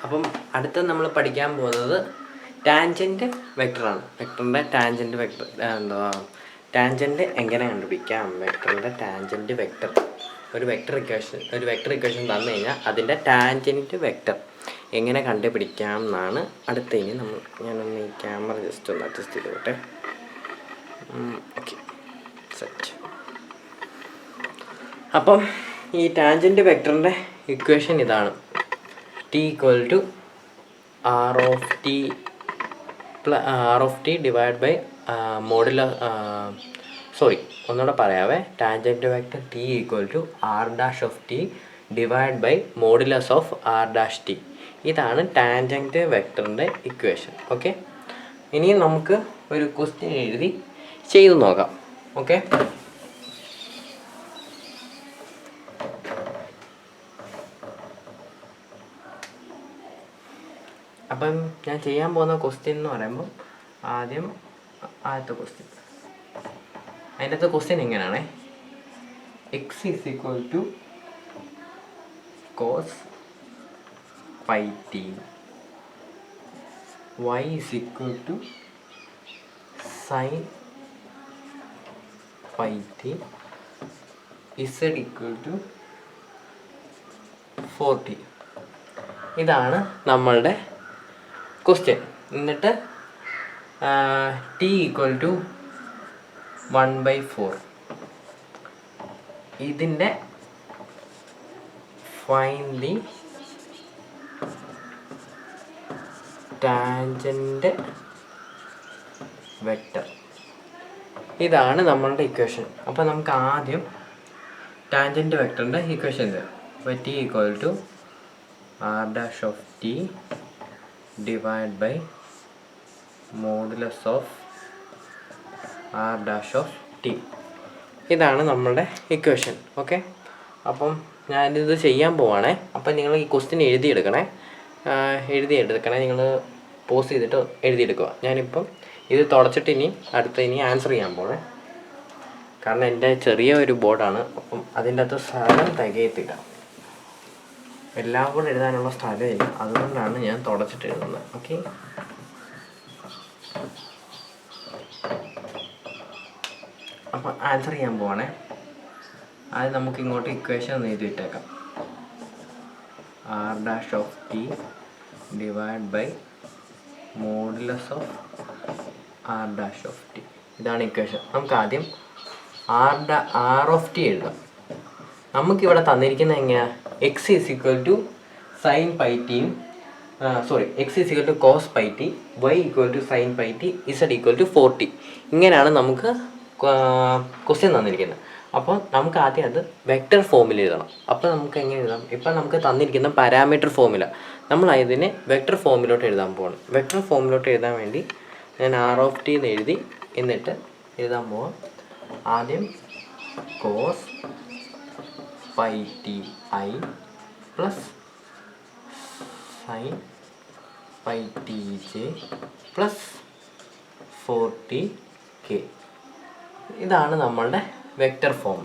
അപ്പം അടുത്ത നമ്മൾ പഠിക്കാൻ പോകുന്നത് ടാൻജൻറ്റ് വെക്ടറാണ്. വെക്ടറിൻ്റെ ടാൻജൻറ്റ് വെക്ടർ ടാൻജൻറ്റ് എങ്ങനെ കണ്ടുപിടിക്കാം, വെക്ടറിൻ്റെ ടാൻജൻറ്റ് വെക്ടർ. ഒരു വെക്ടർ ഇക്വേഷൻ തന്നു കഴിഞ്ഞാൽ അതിൻ്റെ ടാൻജൻറ്റ് വെക്ടർ എങ്ങനെ കണ്ടുപിടിക്കാം എന്നാണ് അടുത്ത. ഇനി ഞാനൊന്ന് ഈ ക്യാമറ ജസ്റ്റ് ഒന്ന് അഡ്ജസ്റ്റ് ചെയ്തോട്ടെ. Okay, set. അപ്പം ഈ ടാൻജൻറ്റ് വെക്ടറിൻ്റെ ഇക്വേഷൻ ഇതാണ്. T equal to R of t divided by modulus ഒന്നുകൂടെ പറയാവേ. Tangent vector T equal to R dash of t divided by modulus of R dash t. ഇതാണ് tangent വെക്ടറിൻ്റെ equation. Okay, ഇനി നമുക്ക് ഒരു question എഴുതി ചെയ്തു നോക്കാം. ഓക്കെ, അപ്പം ഞാൻ ചെയ്യാൻ പോകുന്ന ക്വസ്റ്റ്യൻ എന്ന് പറയുമ്പോൾ ആദ്യത്തെ ക്വസ്റ്റ്യൻ, അതിൻ്റെ question എങ്ങനെയാണേ: x is equal to cos pi t, y is equal to sin pi t, z equal to 4t. ഇതാണ് നമ്മളുടെ ക്വസ്റ്റ്യൻ. എന്നിട്ട് t ഈക്വൽ ടു 1/4. ഇതിൻ്റെ ഫൈൻഡ് ദി ടാൻജൻറ്റ് വെക്ടർ. ഇതാണ് നമ്മളുടെ ഇക്വേഷൻ. അപ്പോൾ നമുക്ക് ആദ്യം ടാൻജൻറ്റ് വെക്ടറിൻ്റെ ഇക്വേഷൻ തരാം. അപ്പോൾ t equal to R dash of t divided by modulus of R dash of t. ഇതാണ് നമ്മളുടെ ഇക്വേഷൻ. ഓക്കെ, അപ്പം ഞാനിത് ചെയ്യാൻ പോവാണേ. അപ്പം നിങ്ങൾ ഈ ക്വസ്റ്റ്യൻ എഴുതിയെടുക്കണേ. നിങ്ങൾ പോസ് ചെയ്തിട്ട് എഴുതിയെടുക്കുക. ഞാനിപ്പം ഇത് തുടച്ചിട്ട് ഇനി ആൻസർ ചെയ്യാൻ പോണേ. കാരണം എൻ്റെ ചെറിയ ഒരു ബോർഡാണ്, അപ്പം അതിൻ്റെ അകത്ത് സ്ഥലം തികയത്തില്ല, എല്ലാം കൂടെ എഴുതാനുള്ള സ്ഥലമില്ല. അതുകൊണ്ടാണ് ഞാൻ തുടച്ചിട്ട് എഴുതുന്നത്. ഓക്കെ, അപ്പം ആൻസർ ചെയ്യാൻ പോവാണേ. അത് നമുക്ക് ഇങ്ങോട്ട് ഇക്വേഷൻ ഒന്ന് എഴുതിയിട്ടേക്കാം. R dash of t divided by modulus of R dash of t. ഇതാണ് ഇക്വേഷൻ. നമുക്ക് ആദ്യം R of t എഴുതാം. നമുക്കിവിടെ തന്നിരിക്കുന്ന എങ്ങനെയാണ്? x is equal to sin pi t, x is equal to cos pi t, y equal to sin pi t, z equal to 4t. ഇങ്ങനെയാണ് നമുക്ക് question തന്നിരിക്കുന്നത്. അപ്പോൾ നമുക്ക് ആദ്യം അത് വെക്റ്റർ ഫോമിൽ എഴുതണം. അപ്പോൾ നമുക്ക് എങ്ങനെ എഴുതാം? ഇപ്പം നമുക്ക് തന്നിരിക്കുന്ന പാരാമീറ്റർ ഫോമുല നമ്മൾ അതിനെ വെക്റ്റർ ഫോമിലോട്ട് എഴുതാൻ പോകണം. വെക്റ്റർ ഫോമിലോട്ട് എഴുതാൻ വേണ്ടി ഞാൻ R of t എന്ന് എഴുതി. എന്നിട്ട് എഴുതാൻ പോവാം. ആദ്യം cos pi t I plus sin pi t j plus 4t k. ഇതാണ് നമ്മളുടെ വെക്റ്റർ ഫോം.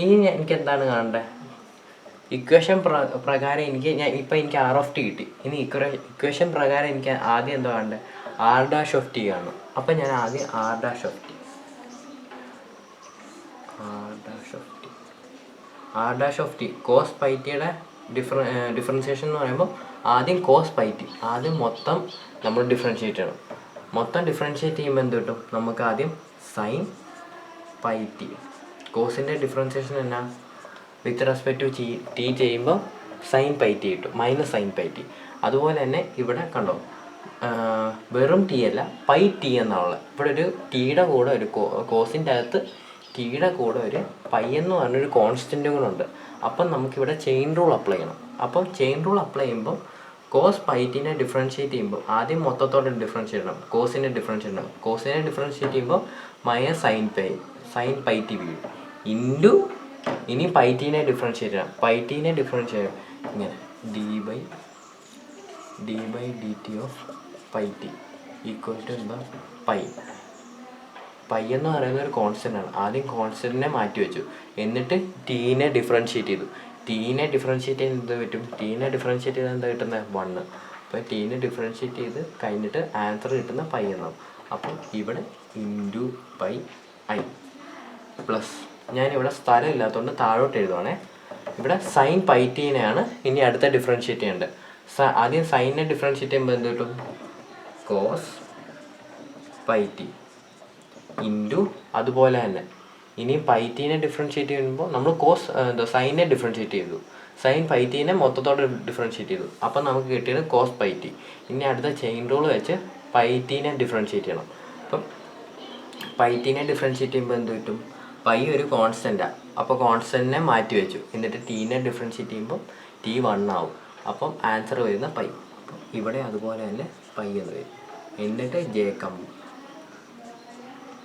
ഇനി എനിക്ക് എന്താണ് കാണേണ്ടത്? ഇക്വേഷൻ പ്രകാരം എനിക്ക് R of t കിട്ടി. ഇനി ഇക്വേഷൻ പ്രകാരം എനിക്ക് ആദ്യം എന്താ കാണേണ്ടത്? R dash of t കാണണം. അപ്പം ഞാൻ ആദ്യം R dash of t R dash of t cos pi tയുടെ ഡിഫറൻസിയേഷൻ എന്ന് പറയുമ്പോൾ ആദ്യം cos pi t ആദ്യം മൊത്തം നമ്മൾ ഡിഫറൻഷിയേറ്റ് ചെയ്യണം. മൊത്തം ഡിഫറൻഷിയേറ്റ് ചെയ്യുമ്പോൾ എന്ത് കിട്ടും? നമുക്ക് ആദ്യം sin pi t. കോസിൻ്റെ ഡിഫറൻസിയേഷൻ എന്നാ? വിത്ത് റെസ്പെക്ട് ടു t ചെയ്യുമ്പോൾ sin pi t കിട്ടും, മൈനസ് sin pi t. അതുപോലെ തന്നെ ഇവിടെ കണ്ടോ, വെറും t അല്ല, പൈ t എന്നാണുള്ളത്. ഇവിടെ ഒരു ടീയുടെ കൂടെ ഒരു കോസിൻ്റെ അകത്ത് ടീയുടെ കൂടെ ഒരു പൈ എന്ന് പറഞ്ഞൊരു കോൺസ്റ്റൻറ്റും കൂടെ ഉണ്ട്. അപ്പം നമുക്കിവിടെ ചെയിൻ റൂൾ അപ്ലൈ ചെയ്യണം. അപ്പം ചെയിൻ റൂൾ അപ്ലൈ ചെയ്യുമ്പോൾ കോസ് പൈ ടീനെ ഡിഫറൻഷിയേറ്റ് ചെയ്യുമ്പോൾ ആദ്യം മൊത്തത്തോടെ ഡിഫറൻഷിയേറ്റ് ചെയ്യണം. കോസിനെ ഡിഫറൻഷിയേറ്റ് ചെയ്യുമ്പോൾ മൈനസ് സൈൻ പൈ ടി വീഴും ഇൻറ്റു ഇനി പൈ ടീനെ ഡിഫറൻഷിയേറ്റ് ചെയ്യണം. പൈ ടീനെ ഡിഫറൻഷിയേറ്റ് ചെയ്യണം ഇങ്ങനെ d by d t of pi t equal to എന്താ? പൈ എന്ന് പറയുന്ന ഒരു കോൺസ്റ്റൻ്റ് ആണ്. ആദ്യം കോൺസ്റ്റൻറ്റിനെ മാറ്റി വെച്ചു, എന്നിട്ട് ടീനെ ഡിഫറൻഷിയേറ്റ് ചെയ്തു. ടീനെ ഡിഫറൻഷ്യേറ്റ് ചെയ്ത് എന്ത് പറ്റും? ടീനെ ഡിഫറൻഷ്യേറ്റ് ചെയ്താൽ എന്താ കിട്ടുന്നത്? 1. അപ്പോൾ ടീനെ ഡിഫറൻഷ്യേറ്റ് ചെയ്ത് കഴിഞ്ഞിട്ട് ആൻസർ കിട്ടുന്ന പൈ എന്നാണ്. അപ്പം ഇവിടെ ഇൻറ്റു പൈ ഐ പ്ലസ്, ഞാനിവിടെ സ്ഥലം ഇല്ലാത്തതുകൊണ്ട് താഴോട്ട് എഴുതുവാണേ. ഇവിടെ സൈൻ പൈ ടീനെയാണ് ഇനി അടുത്ത ഡിഫറൻഷ്യേറ്റ് ചെയ്യേണ്ടത്. ആദ്യം സൈനിനെ ഡിഫറൻഷ്യേറ്റ് ചെയ്യുമ്പോൾ എന്ത് കിട്ടും? കോസ് പൈ ടി ഇൻറ്റു അതുപോലെ തന്നെ ഇനി പൈ ടീനെ ഡിഫറൻഷ്യേറ്റ് ചെയ്യുമ്പോൾ നമ്മൾ സൈനെ ഡിഫറൻഷ്യേറ്റ് ചെയ്തു, സൈൻ പൈ ടീനെ മൊത്തത്തോടെ ഡിഫറൻഷ്യേറ്റ് ചെയ്തു. അപ്പം നമുക്ക് കിട്ടിയത് കോസ് പൈ ടി. ഇനി അടുത്ത ചെയിൻ റൂൾ വെച്ച് പൈ ടീനെ ഡിഫറൻഷ്യേറ്റ് ചെയ്യണം. അപ്പം പൈ ടീനെ ഡിഫറൻഷ്യേറ്റ് ചെയ്യുമ്പോൾ എന്ത് കിട്ടും? പൈ ഒരു കോൺസ്റ്റൻറ്റാണ്, അപ്പോൾ കോൺസ്റ്റൻറ്റിനെ മാറ്റി വെച്ചു. എന്നിട്ട് ടീനെ ഡിഫറൻഷ്യേറ്റ് ചെയ്യുമ്പോൾ ടി 1 ആവും. അപ്പം ആൻസർ വരുന്ന പൈ. അപ്പം ഇവിടെ അതുപോലെ തന്നെ പൈ എന്ന് വരും. എന്നിട്ട് ജെ കം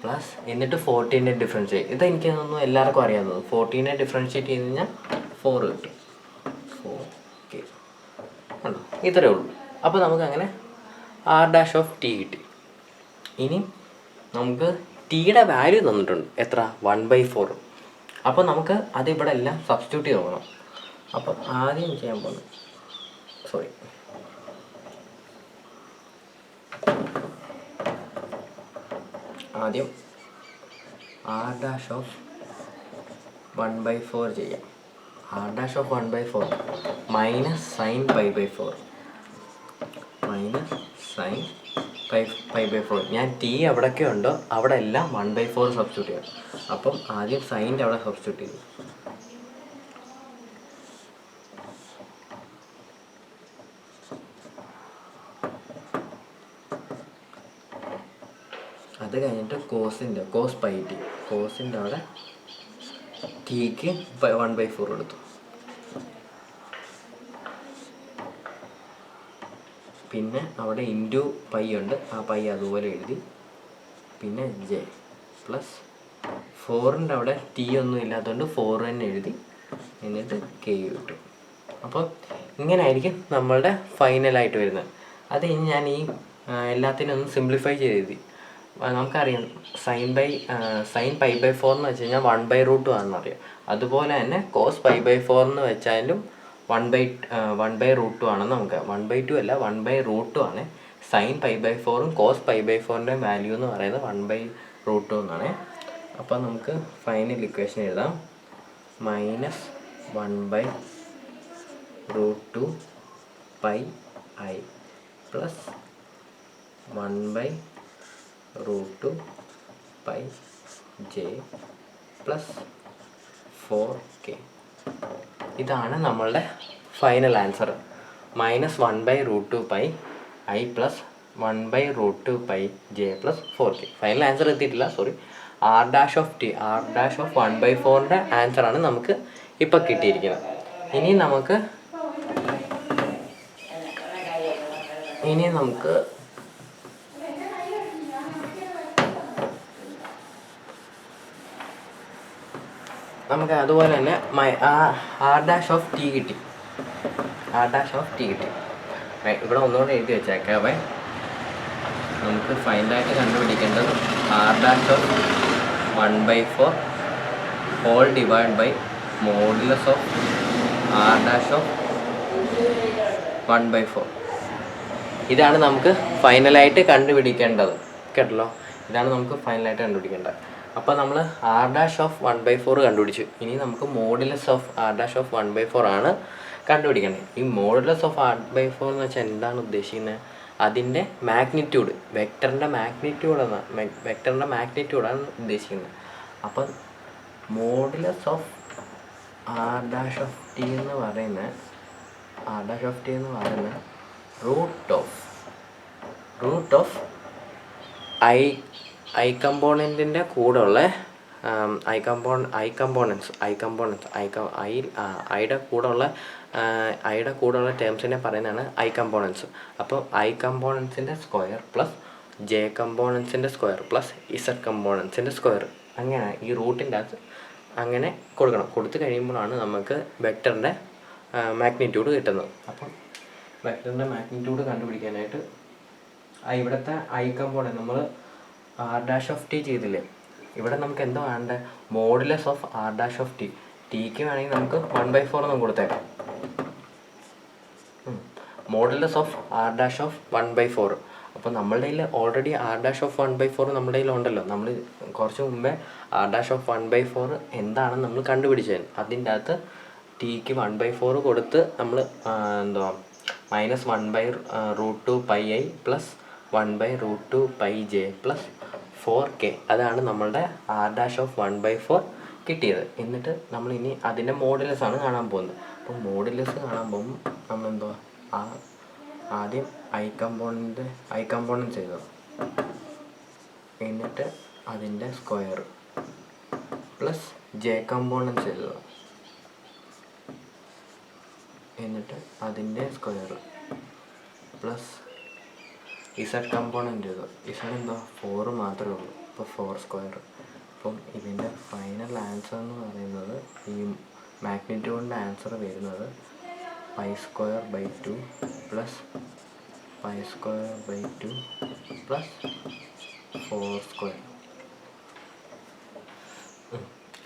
പ്ലസ് എന്നിട്ട് 14നെ ഡിഫറൻഷ്യേറ്റ്. ഇത് എനിക്ക് തോന്നുന്നു എല്ലാവർക്കും അറിയാവുന്നത്. 14നെ ഡിഫറൻഷ്യേറ്റ് ചെയ്ത് കഴിഞ്ഞാൽ 4 കിട്ടും. 4K ഉണ്ടോ? ഇത്രയേ ഉള്ളൂ. അപ്പോൾ നമുക്കങ്ങനെ R' കിട്ടി. ഇനി നമുക്ക് ടിയുടെ വാല്യൂ തന്നിട്ടുണ്ട്. എത്ര? 1/4. അപ്പോൾ നമുക്ക് അതിവിടെ എല്ലാം സബ്സ്റ്റിറ്റ്യൂട്ട് ചെയ്ത് പോകണം. അപ്പോൾ ആദ്യം ചെയ്യാൻ പോകുന്നത് ആദ്യം R'(1/4) ചെയ്യാം. R'(1/4) minus sign π/4 minus sign π/4. ഞാൻ ടി എവിടെയൊക്കെ ഉണ്ടോ അവിടെ എല്ലാം 1/4 സബ്സ്റ്റിറ്റ്യൂട്ട് ചെയ്യാം. അപ്പം ആദ്യം സൈൻ്റെ അവിടെ സബ്സ്റ്റിറ്റ്യൂട്ട് ചെയ്തു. അത് കഴിഞ്ഞിട്ട് കോസ് പൈ ടി, കോസിൻ്റെ അവിടെ ടിക്ക് 1/4 എടുത്തു. പിന്നെ അവിടെ ഇൻറ്റു പൈ ഉണ്ട്, ആ പൈ അതുപോലെ എഴുതി. പിന്നെ ജെ പ്ലസ് 4ൻ്റെ അവിടെ ടി ഒന്നും ഇല്ലാത്തതുകൊണ്ട് 4 തന്നെ എഴുതി. എന്നിട്ട് കെ കിട്ടും. അപ്പോൾ ഇങ്ങനെ ആയിരിക്കും നമ്മളുടെ ഫൈനലായിട്ട് വരുന്നത്. അത് ഇനി ഞാൻ ഈ എല്ലാത്തിനും ഒന്ന് സിംപ്ലിഫൈ ചെയ്ത് എഴുതി. നമുക്കറിയാം സൈൻ π/4 എന്ന് വെച്ച് കഴിഞ്ഞാൽ 1/√2 ആണെന്നറിയാം. അതുപോലെ തന്നെ കോസ് π/4 എന്ന് വെച്ചാലും 1/√2 ആണെന്ന് നമുക്ക് 1/2 അല്ല 1/√2 ആണ്. സൈൻ π/4ഉം കോസ് π/4ൻ്റെ വാല്യൂ എന്ന് പറയുന്നത് 1/√2 എന്നാണ്. അപ്പോൾ നമുക്ക് ഫൈനൽ ഇക്വേഷൻ എഴുതാം. Minus 1/√2 pi I plus 1/√2 pi J plus 4K. ഇതാണ് നമ്മളുടെ final answer. Minus 1/√2 pi I plus 1/√2 pi J plus 4K. Final answer എത്തിയിട്ടില്ല, സോറി. R'(1/4)ൻ്റെ ആൻസറാണ് നമുക്ക് ഇപ്പോൾ കിട്ടിയിരിക്കുന്നത്. ഇനി നമുക്ക് അതുപോലെ തന്നെ R' കിട്ടി. ഇവിടെ ഒന്നുകൂടെ എഴുതി വെച്ചേക്കാവേ. നമുക്ക് ഫൈനലായിട്ട് കണ്ടുപിടിക്കേണ്ടത് R'(1/4) whole divide by modulus of R'(1/4). ഇതാണ് നമുക്ക് ഫൈനലായിട്ട് കണ്ടുപിടിക്കേണ്ടത്. കേട്ടല്ലോ, ഇതാണ് നമുക്ക് ഫൈനലായിട്ട് കണ്ടുപിടിക്കേണ്ടത്. അപ്പോൾ നമ്മൾ R'(1/4) കണ്ടുപിടിച്ചു. ഇനി നമുക്ക് മോഡുലസ് ഓഫ് R'(1/4) ആണ് കണ്ടുപിടിക്കേണ്ടത്. ഈ മോഡുലസ് ഓഫ് R/4 എന്ന് വെച്ചാൽ എന്താണ് ഉദ്ദേശിക്കുന്നത്? അതിൻ്റെ മാഗ്നിറ്റ്യൂഡ്, വെക്ടറിൻ്റെ മാഗ്നിറ്റ്യൂഡാണ് ഉദ്ദേശിക്കുന്നത്. അപ്പം മോഡുലസ് ഓഫ് R' എന്ന് പറയുന്നത് റൂട്ട് ഓഫ് ഐ കമ്പോണൻറ്റിൻ്റെ കൂടെയുള്ള ഐയുടെ കൂടെയുള്ള ടേംസിനെ പറയുന്നതാണ് ഐ കമ്പോണൻസ്. അപ്പോൾ ഐ കമ്പോണൻസിൻ്റെ സ്ക്വയർ പ്ലസ് ജെ കമ്പോണൻസിൻ്റെ സ്ക്വയർ പ്ലസ് ഇസഡ് കമ്പോണൻസിൻ്റെ സ്ക്വയർ, അങ്ങനെ ഈ റൂട്ടിൻ്റെ അകത്ത് അങ്ങനെ കൊടുക്കണം. കൊടുത്തു കഴിയുമ്പോഴാണ് നമുക്ക് വെക്ടറിൻ്റെ മാഗ്നിറ്റ്യൂഡ് കിട്ടുന്നത്. അപ്പം വെക്ടറിൻ്റെ മാഗ്നിറ്റ്യൂഡ് കണ്ടുപിടിക്കാനായിട്ട് ഇവിടുത്തെ ഐ കമ്പോണൻറ്റ് നമ്മൾ R' ചെയ്തില്ലേ, ഇവിടെ നമുക്ക് എന്താ വേണ്ടത്? മോഡുലസ് ഓഫ് R' ടിക്ക് വേണമെങ്കിൽ നമുക്ക് 1/4 എന്ന് കൊടുത്തേക്കാം. Modulus of R dash of 1/4. അപ്പോൾ നമ്മളുടെ കയ്യിൽ ഓൾറെഡി ആർ ഡാഷ് ഓഫ് 1/4 നമ്മുടെ കയ്യിൽ ഉണ്ടല്ലോ. നമ്മൾ കുറച്ച് മുമ്പേ ആർ ഡാഷ് ഓഫ് 1/4 എന്താണെന്ന് നമ്മൾ കണ്ടുപിടിച്ചത്. അതിൻ്റെ അകത്ത് ടിക്ക് 1/4 കൊടുത്ത് നമ്മൾ എന്തുവാ -1/√2 πi plus 1/√2 πj plus 4k, അതാണ് നമ്മളുടെ ആർ ഡാഷ് ഓഫ് 1/4 കിട്ടിയത്. എന്നിട്ട് നമ്മൾ ഇനി അതിൻ്റെ മോഡുലസ് ആണ് കാണാൻ പോകുന്നത്. അപ്പോൾ മോഡുലസ് കാണാൻ പോകുമ്പോൾ നമ്മളെന്തുവാ ആദ്യം ഐ കമ്പോണൻസ് ചെയ്തു, എന്നിട്ട് അതിൻ്റെ സ്ക്വയർ പ്ലസ് ജെ കമ്പോണൻസ് ചെയ്തു, എന്നിട്ട് അതിൻ്റെ സ്ക്വയർ പ്ലസ് ഇസഡ് കമ്പോണൻറ്റ് ചെയ്തു. ഇസഡ് എന്താ 4 മാത്രമേ ഉള്ളൂ, അപ്പോൾ 4². അപ്പം ഇതിൻ്റെ ഫൈനൽ ആൻസർ എന്ന് പറയുന്നത്, ഈ മാഗ്നിറ്റ്യൂഡിൻ്റെ ആൻസർ വരുന്നത് π² പ്ലസ് π² പ്ലസ് 4².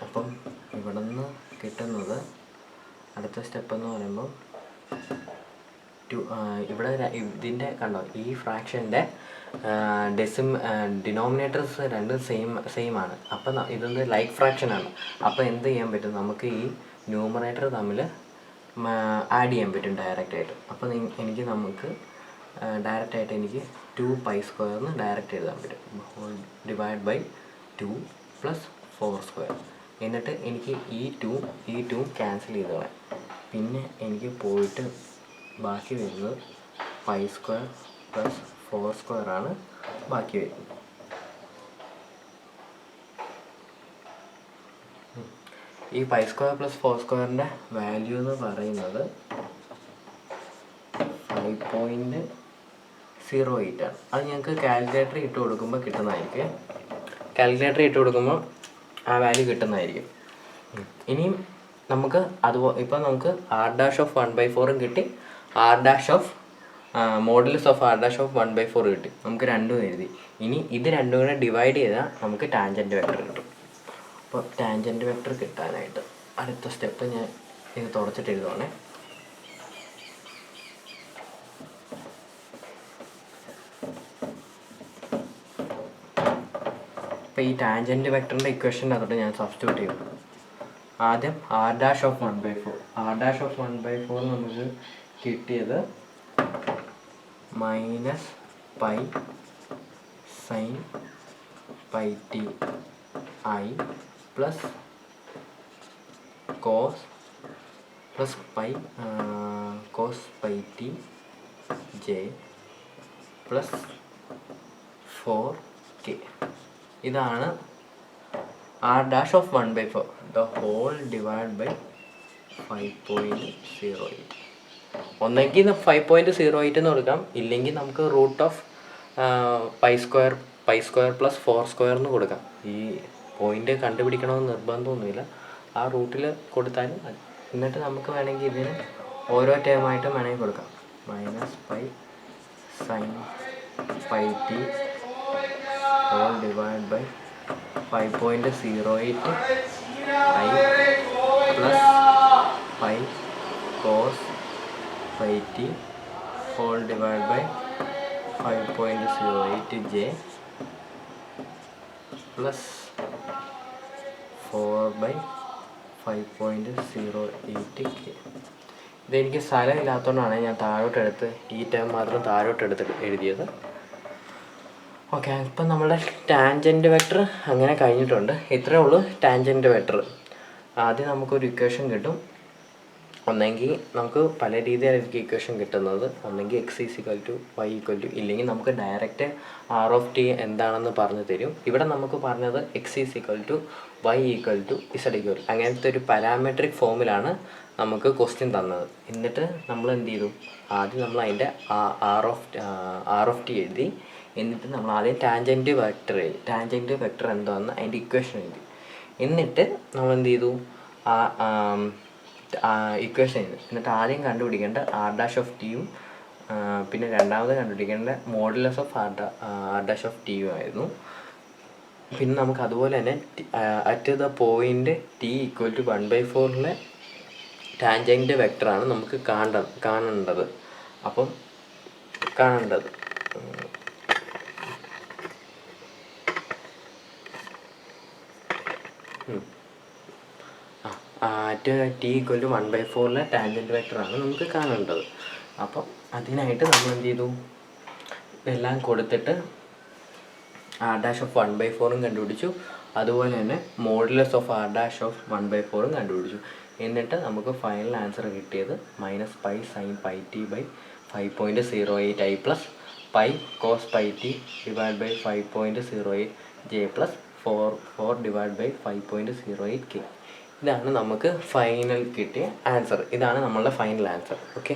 അപ്പം ഇവിടെ നിന്ന് കിട്ടുന്നത് അടുത്ത സ്റ്റെപ്പ് എന്ന് പറയുമ്പോൾ ഇവിടെ ഇതിൻ്റെ കണ്ടോ, ഈ ഫ്രാക്ഷൻ്റെ ഡിനോമിനേറ്റേഴ്സ് രണ്ടും സെയിം ആണ്. അപ്പം ഇതൊന്ന് ലൈക്ക് ഫ്രാക്ഷനാണ്. അപ്പോൾ എന്ത് ചെയ്യാൻ പറ്റും, നമുക്ക് ഈ ന്യൂമറേറ്റർ തമ്മിൽ ആഡ് ചെയ്യാൻ പറ്റും ഡയറക്റ്റായിട്ട്. അപ്പോൾ നമുക്ക് ഡയറക്റ്റായിട്ട് എനിക്ക് 2π² ഡയറക്റ്റ് എഴുതാൻ പറ്റും. Whole divide by 2 plus 4². എന്നിട്ട് എനിക്ക് ഈ 2 ക്യാൻസൽ ചെയ്ത് കളയാം. പിന്നെ എനിക്ക് പോയിട്ട് ബാക്കി വരുന്നത് π² പ്ലസ് 4² ആണ് ബാക്കി വരുന്നത്. ഈ π² പ്ലസ് 4² വാല്യൂ എന്ന് പറയുന്നത് 5.08 ആണ്. അത് ഞങ്ങൾക്ക് കാൽക്കുലേറ്റർ ഇട്ട് കൊടുക്കുമ്പോൾ കിട്ടുന്നതായിരിക്കും. ആ വാല്യൂ കിട്ടുന്നതായിരിക്കും. ഇനിയും നമുക്ക് ഇപ്പോൾ നമുക്ക് ആർ ഡാഷ് ഓഫ് 1/4 കിട്ടി, R dash of modulus of R dash of 1/4 കിട്ടി. നമുക്ക് രണ്ടും എഴുതി. ഇനി ഇത് രണ്ടും കൂടെ ഡിവൈഡ് ചെയ്താൽ നമുക്ക് ടാൻജൻറ്റ് വെക്ടർ കിട്ടും. അപ്പോൾ ടാൻജൻറ്റ് വെക്ടർ കിട്ടാനായിട്ട് അടുത്ത സ്റ്റെപ്പ് ഞാൻ ഇത് തുടച്ചിട്ട് എഴുതുവാണേ. അപ്പോൾ ഈ ടാൻജൻറ്റ് വെക്ടറിൻ്റെ ഇക്വേഷൻ്റെ അകത്തോട്ട് ഞാൻ സബ്സ്റ്റിറ്റ്യൂട്ട് ചെയ്യും. ആദ്യം ആർ ഡാഷ് ഓഫ് 1/4 നമുക്ക് കിട്ടിയത് -π sin πt i plus cos πt j plus 4k. ഇതാണ് R dash of 1/4 the whole divide by 5.08. ഒന്നെങ്കിൽ 5.08 എന്ന് കൊടുക്കാം, ഇല്ലെങ്കിൽ നമുക്ക് π² പ്ലസ് 4² എന്ന് കൊടുക്കാം. ഈ പോയിന്റ് കണ്ടുപിടിക്കണമെന്ന് നിർബന്ധമൊന്നുമില്ല, ആ റൂട്ടിൽ കൊടുത്താലും മതി. എന്നിട്ട് നമുക്ക് വേണമെങ്കിൽ ഇതിന് ഓരോ ടേമായിട്ടും വേണമെങ്കിൽ കൊടുക്കാം. -π sin πt whole divide by 5.08 i plus π cos πt whole divide by 5.08 j plus 4/5.08k. ഇതെനിക്ക് സ്ഥലമില്ലാത്തതുകൊണ്ടാണ് ഞാൻ താഴോട്ടെടുത്ത് ഈ ടേം മാത്രം താഴോട്ടെടുത്ത് എഴുതിയത്. ഓക്കെ, ഇപ്പം നമ്മുടെ ടാൻജൻറ്റ് വെക്ടർ അങ്ങനെ കഴിഞ്ഞിട്ടുണ്ട്. ഇത്രയേ ഉള്ളൂ ടാൻജൻറ്റ് വെക്ടർ. ആദ്യം നമുക്കൊരു ഇക്വേഷൻ കിട്ടും. ഒന്നെങ്കിൽ നമുക്ക് പല രീതിയിലായിരിക്കും ഇക്വേഷൻ കിട്ടുന്നത്. ഒന്നെങ്കിൽ x = y = ഇല്ലെങ്കിൽ നമുക്ക് ഡയറക്റ്റ് r(t) എന്താണെന്ന് പറഞ്ഞു തരും. ഇവിടെ നമുക്ക് പറഞ്ഞത് x = y = z = അങ്ങനത്തെ ഒരു പാരാമെട്രിക് ഫോമിലാണ് നമുക്ക് ക്വസ്റ്റ്യൻ തന്നത്. എന്നിട്ട് നമ്മൾ എന്ത് ചെയ്തു, ആദ്യം നമ്മൾ അതിൻ്റെ r(t) എഴുതി. എന്നിട്ട് നമ്മൾ ആദ്യം ടാൻജൻറ്റ് വെക്ടർ എന്താണെന്ന് അതിൻ്റെ ഇക്വേഷൻ എഴുതി. എന്നിട്ട് നമ്മൾ എന്ത് ചെയ്തു, ഇക്വേഷൻ എഴുതി. എന്നിട്ട് ആദ്യം കണ്ടുപിടിക്കേണ്ട ആർ ഡാഷ് ഓഫ് ടിയും പിന്നെ രണ്ടാമത് കണ്ടുപിടിക്കേണ്ട modulus of R dash of ടിയും ആയിരുന്നു. പിന്നെ നമുക്ക് അതുപോലെ തന്നെ at the point t equal to 1/4 tangent വെക്ടറാണ് നമുക്ക് കാണേണ്ടത്. അപ്പം കാണേണ്ടത് at t equal to 1/4 tangent വെക്ടറാണ് നമുക്ക് കാണേണ്ടത്. അപ്പം അതിനായിട്ട് നമ്മൾ എന്ത് ചെയ്തു, ഇതെല്ലാം കൊടുത്തിട്ട് r' ഓഫ് 1/4 കണ്ടുപിടിച്ചു. അതുപോലെ തന്നെ മോഡുലസ് ഓഫ് r' ഓഫ് 1/4 കണ്ടുപിടിച്ചു. എന്നിട്ട് നമുക്ക് ഫൈനൽ ആൻസർ കിട്ടിയത് -π sin πt/5.08i plus π cos πt / 5.08j plus 4/5.08k. ഇതാണ് നമുക്ക് ഫൈനൽ കിട്ടിയ ആൻസർ. ഇതാണ് നമ്മളുടെ ഫൈനൽ ആൻസർ. ഓക്കെ.